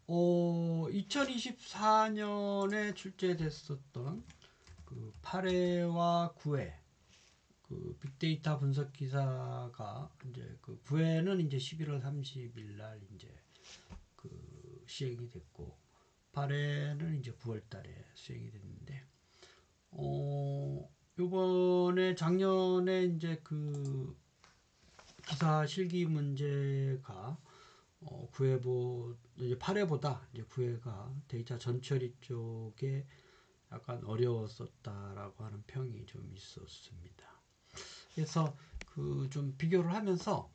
2024년에 출제됐었던 그 8회와 9회 그 빅데이터 분석 기사가 이제 그 9회는 이제 11월 30일 날 이제 그 시행이 됐고 8회는 이제 9월 달에 수행이 됐는데 요번에 작년에 이제 그 기사 실기 문제가 9회보 이제 8회보다 이제 9회가 데이터 전처리 쪽에 약간 어려웠었다라고 하는 평이 좀 있었습니다. 그래서 그 좀 비교를 하면서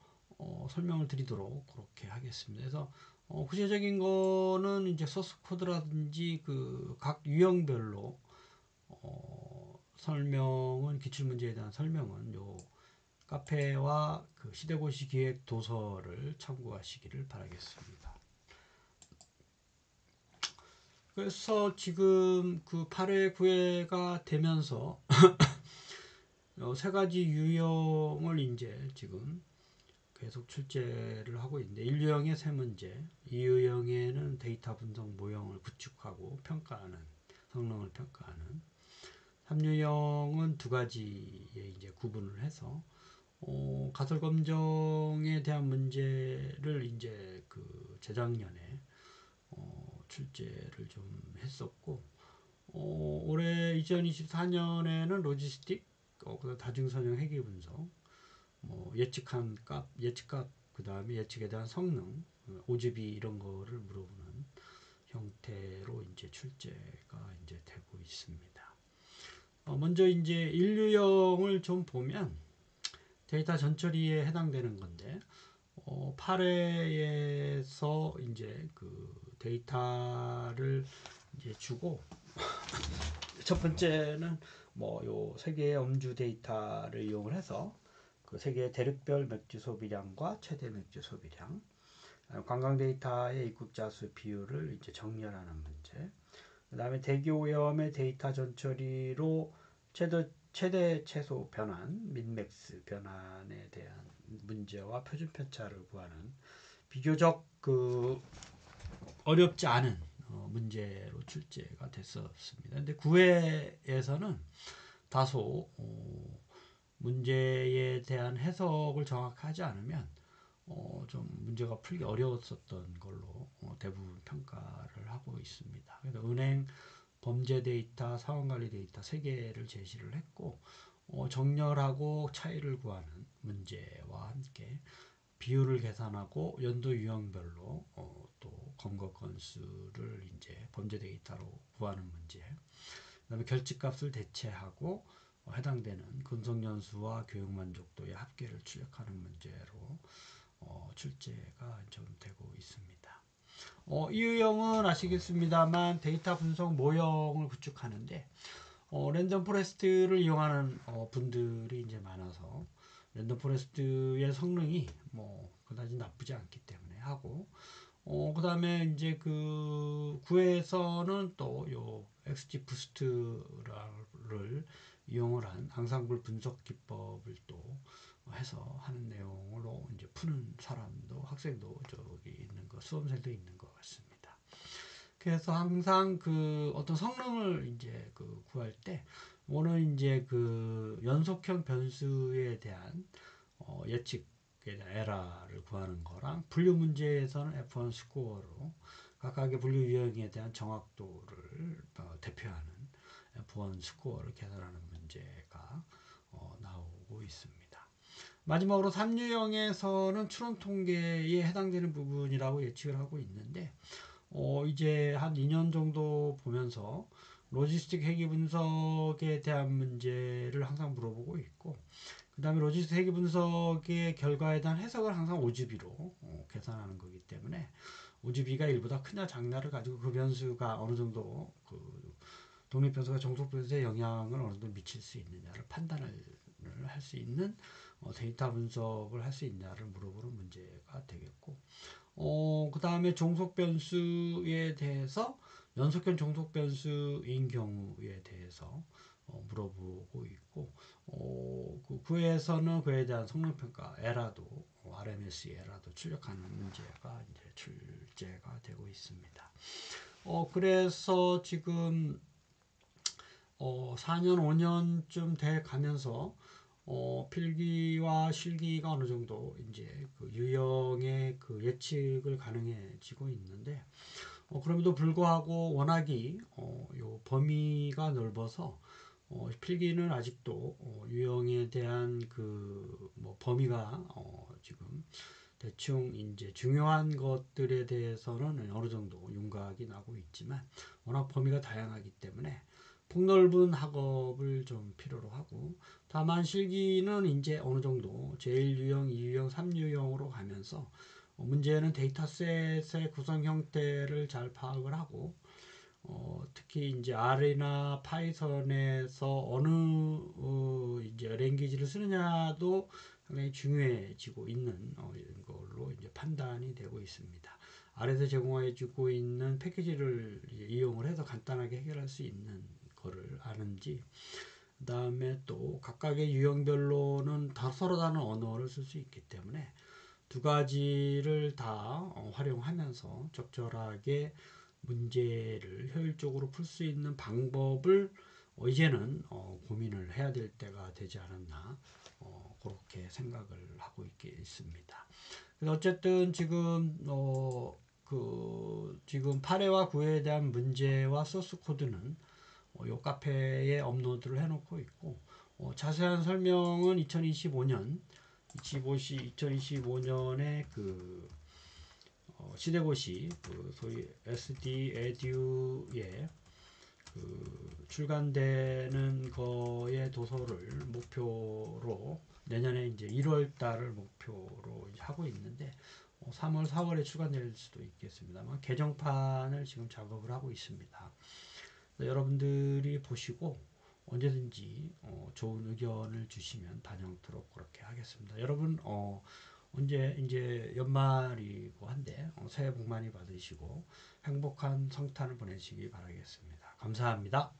설명을 드리도록 그렇게 하겠습니다. 그래서 구체적인 거는 이제 소스 코드라든지 그 각 유형별로 설명은 기출 문제에 대한 설명은 요 카페와 그 시대고시 기획 도서를 참고하시기를 바라겠습니다. 그래서 지금 그 8회, 9회가 되면서 세 가지 유형을 이제 지금 계속 출제를 하고 있는데 1유형의 세 문제, 2유형에는 데이터 분석 모형을 구축하고 평가하는 성능을 평가하는 3유형은 두 가지에 이제 구분을 해서 가설 검정에 대한 문제를 이제 그 재작년에 출제를 좀 했었고 올해 2024년에는 로지스틱, 다중선형 회계 분석, 예측한 값, 예측값, 그 다음에 예측에 대한 성능, 오지비 이런 거를 물어보는 형태로 이제 출제가 이제 되고 있습니다. 먼저 이제 인류형을 좀 보면 데이터 전처리에 해당되는 건데 8회에서 이제 그 데이터를 이제 주고 첫 번째는 뭐 요 세 개의 음주 데이터를 이용을 해서 그 세 개의 대륙별 맥주 소비량과 최대 맥주 소비량, 관광 데이터의 입국자 수 비율을 이제 정렬하는 문제. 그다음에 대기 오염의 데이터 전처리로 최대 최소 변환, 민맥스 변환에 대한 문제와 표준 편차를 구하는 비교적 그 어렵지 않은 문제로 출제가 됐었습니다. 근데 9회에서는 다소 문제에 대한 해석을 정확하지 않으면 좀 문제가 풀기 어려웠었던 걸로 대부분 평가를 하고 있습니다. 그래서 은행 범죄 데이터, 사원관리 데이터 세 개를 제시를 했고 정렬하고 차이를 구하는 문제와 함께 비율을 계산하고 연도 유형별로 또 검거 건수를 이제 범죄 데이터로 구하는 문제, 그다음에 결집값을 대체하고 해당되는 근속연수와 교육만족도의 합계를 출력하는 문제로 출제가 좀 되고 있습니다. 이 유형은 아시겠습니다만 데이터 분석 모형을 구축하는데 랜덤 포레스트를 이용하는 분들이 이제 많아서 랜덤 포레스트의 성능이 뭐 그다지 나쁘지 않기 때문에 하고 그 다음에 이제 그 9회에서는 또 요 XG 부스트를 이용을 한 앙상블 분석 기법을 또 해서 하는 내용으로 이제 푸는 사람도 학생도 저기 있는 거 수험생도 있는 것 같습니다. 그래서 항상 그 어떤 성능을 이제 그 구할 때 오늘 이제 그 연속형 변수에 대한 예측에 대한 에러를 구하는 거랑 분류 문제에서는 F1 스코어로 각각의 분류 유형에 대한 정확도를 대표하는 F1 스코어를 계산하는 문제가 나오고 있습니다. 마지막으로 3유형에서는 추론 통계에 해당되는 부분이라고 예측을 하고 있는데 이제 한 2년 정도 보면서 로지스틱 회계 분석에 대한 문제를 항상 물어보고 있고 그 다음에 로지스틱 회계 분석의 결과에 대한 해석을 항상 오지비로 계산하는 거기 때문에 오지비가 1보다 크냐 작냐를 가지고 그 변수가 어느 정도 그 독립 변수가 종속 변수에 영향을 어느 정도 미칠 수 있느냐를 판단을 할 수 있는 데이터 분석을 할 수 있냐를 물어보는 문제가 되겠고 그 다음에 종속 변수에 대해서 연속형 종속 변수인 경우에 대해서 물어보고 있고 그 구에서는 그에 대한 성능 평가 에라도 RMS에라도 출력하는 문제가 이제 출제가 되고 있습니다. 그래서 지금 4년 5년쯤 돼 가면서 필기와 실기가 어느 정도 이제 그 유형의 그 예측을 가능해지고 있는데 그럼에도 불구하고 워낙이 요 범위가 넓어서 필기는 아직도 유형에 대한 그 뭐 범위가 지금 대충 이제 중요한 것들에 대해서는 어느 정도 윤곽이 나고 있지만 워낙 범위가 다양하기 때문에 폭넓은 학업을 좀 필요로 하고 다만 실기는 이제 어느 정도 제1유형, 2유형, 3유형으로 가면서 문제는 데이터셋의 구성 형태를 잘 파악을 하고 특히 이제 R이나 파이썬에서 어느 이제 랭귀지를 쓰느냐도 상당히 중요해지고 있는 이런 걸로 이제 판단이 되고 있습니다. R에서 제공해주고 있는 패키지를 이용을 해서 간단하게 해결할 수 있는 거를 아는지, 그 다음에 또 각각의 유형별로는 다 서로 다른 언어를 쓸 수 있기 때문에 두 가지를 다 활용하면서 적절하게 문제를 효율적으로 풀 수 있는 방법을 이제는 고민을 해야 될 때가 되지 않았나 그렇게 생각을 하고 있습니다. 그래서 어쨌든 지금 지금 8회와 9회에 대한 문제와 소스 코드는 요 카페에 업로드를 해놓고 있고 자세한 설명은 2025년에 그 시대고시 그 소위 SD 에듀에 그 출간되는 거의 도서를 목표로 내년에 이제 1월 달을 목표로 이제 하고 있는데 3월, 4월에 출간될 수도 있겠습니다만 개정판을 지금 작업을 하고 있습니다. 여러분들이 보시고 언제든지 좋은 의견을 주시면 반영토록 그렇게 하겠습니다. 여러분 언제 이제 연말이고 한데 새해 복 많이 받으시고 행복한 성탄을 보내시기 바라겠습니다. 감사합니다.